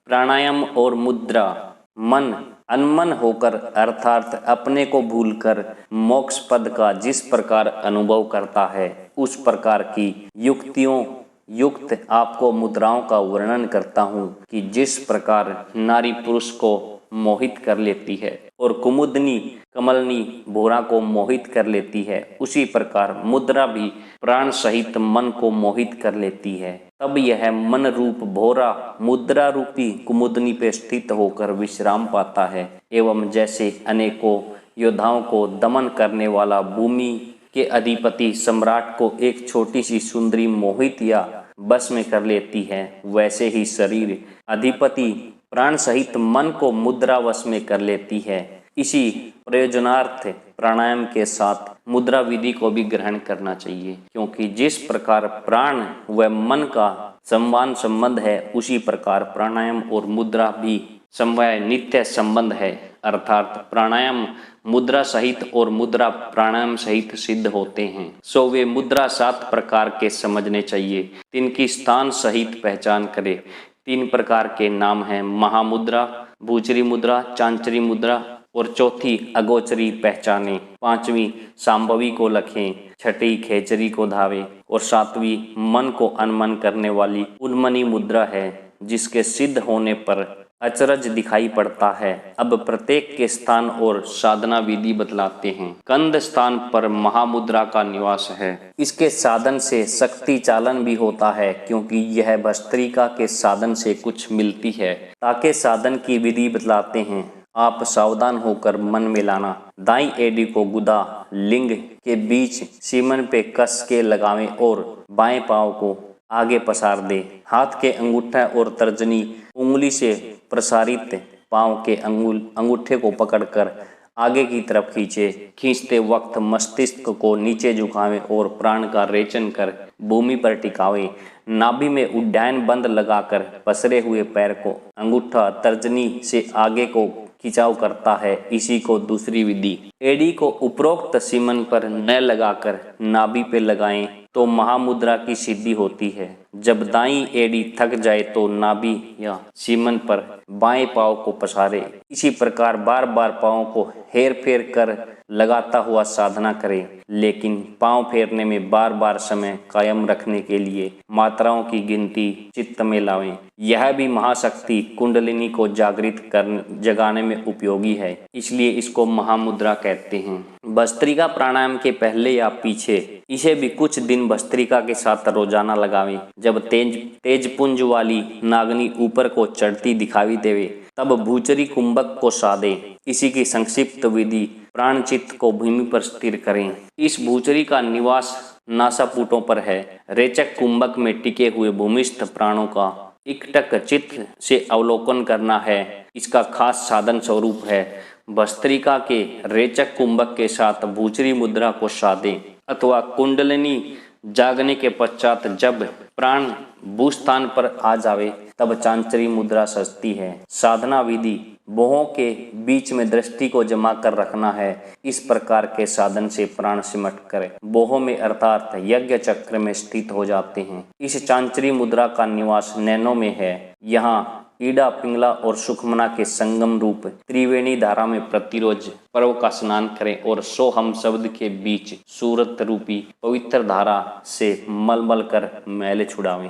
प्राणायाम और मुद्रा मन अनमन होकर अर्थात अपने को भूलकर मोक्ष पद का जिस प्रकार अनुभव करता है, उस प्रकार की युक्तियों युक्त आपको मुद्राओं का वर्णन करता हूँ कि जिस प्रकार नारी पुरुष को मोहित कर लेती है और कुमुदनी कमलनी भोरा को मोहित कर लेती है, उसी प्रकार मुद्रा भी प्राण सहित मन को मोहित कर लेती है। तब यह मन रूप भोरा मुद्रा रूपी कुमुदनी पे स्थित होकर विश्राम पाता है एवं जैसे अनेकों योद्धाओं को दमन करने वाला भूमि के अधिपति सम्राट को एक छोटी सी सुंदरी मोहित या बस में कर लेती है, वैसे ही शरीर अधिपति प्राण सहित मन को मुद्रा वश में कर लेती है। इसी प्रयोजनार्थ प्राणायाम के साथ मुद्रा विधि को भी ग्रहण करना चाहिए, क्योंकि जिस प्रकार प्राण व मन का समान संबंध है, उसी प्रकार प्राणायाम और मुद्रा भी समवाय नित्य संबंध है। अर्थात प्राणायाम मुद्रा सहित और मुद्रा प्राणायाम सहित सिद्ध होते हैं। सो वे मुद्रा 7 प्रकार के समझने चाहिए। तिनकी स्थान सहित पहचान करें। 3 प्रकार के नाम हैं महामुद्रा, भूचरी मुद्रा, चांचरी मुद्रा और चौथी अगोचरी पहचाने। 5वीं सांभवी को लखें, 6ठी खेचरी को धावे और 7वीं मन को अनमन करने वाली उन्मनी मुद्रा है, जिसके सिद्ध होने पर अचरज दिखाई पड़ता है। अब प्रत्येक के स्थान और साधना विधि बतलाते हैं। कंद स्थान पर महामुद्रा का निवास है। इसके साधन से शक्ति चालन भी होता है, क्योंकि यह भस्त्रिका के साधन से कुछ मिलती है। ताके साधन की विधि बतलाते हैं। आप सावधान होकर मन में लाना। दाई एड़ी को गुदा लिंग के बीच सीमन पे कस के लगावें और बाएं पांव को आगे पसार दे। हाथ के अंगूठा और तर्जनी उंगली से प्रसारित पांव के अंगूठे को पकड़कर आगे की तरफ खींचते वक्त मस्तिष्क को नीचे झुकावें और प्राण का रेचन कर भूमि पर टिकावें। नाभि में उड्डयन बंद लगाकर पसरे हुए पैर को अंगूठा तर्जनी से आगे को खिंचाव करता है। इसी को दूसरी विधि। एड़ी को उपरोक्त सीमन पर न लगाकर नाभि पे लगाएं तो महामुद्रा की सिद्धि होती है। जब दाईं एड़ी थक जाए तो नाभि या सीमन पर बाएं पांव को पसारे। इसी प्रकार बार बार पांव को हेर फेर कर लगाता हुआ साधना करें, लेकिन पांव फेरने में बार बार समय कायम रखने के लिए मात्राओं की गिनती चित्त में लावें। यह भी महाशक्ति कुंडलिनी को जगाने में उपयोगी है, इसलिए इसको महामुद्रा कहते हैं। भस्त्रिका प्राणायाम के पहले या पीछे इसे भी कुछ दिन भस्त्रिका के साथ रोजाना लगावें। जब तेज पुंज वाली नागनी ऊपर को चढ़ती दिखाई देवे, तब भूचरी कुंभक को साधे। इसी की संक्षिप्त विधि प्राण चित्त को भूमि पर स्थिर करें। इस भूचरी का निवास नासापुटों पर है। रेचक कुंभक में टिके हुए भूमिस्थ प्राणों का एकटक चित्त से अवलोकन करना है। इसका खास साधन स्वरूप है। भस्त्रिका के रेचक कुंभक के साथ भूचरी मुद्रा को साधें अथवा कुंडलिनी जागने के पश्चात जब प्राण भूस्थान पर आ जावे तब चांचरी मुद्रा सजती है। साधना विधि भौहों के बीच में दृष्टि को जमा कर रखना है। इस प्रकार के साधन से प्राण सिमट कर भौहों में अर्थात यज्ञ चक्र में स्थित हो जाते हैं। इस चांचरी मुद्रा का निवास नैनों में है। यहाँ ईड़ा पिंगला और सुखमना के संगम रूप त्रिवेणी धारा में प्रतिरोज पर्व का स्नान करें और सोहम शब्द के बीच सूरत रूपी पवित्र धारा से मलमल कर मैल छुड़ावें।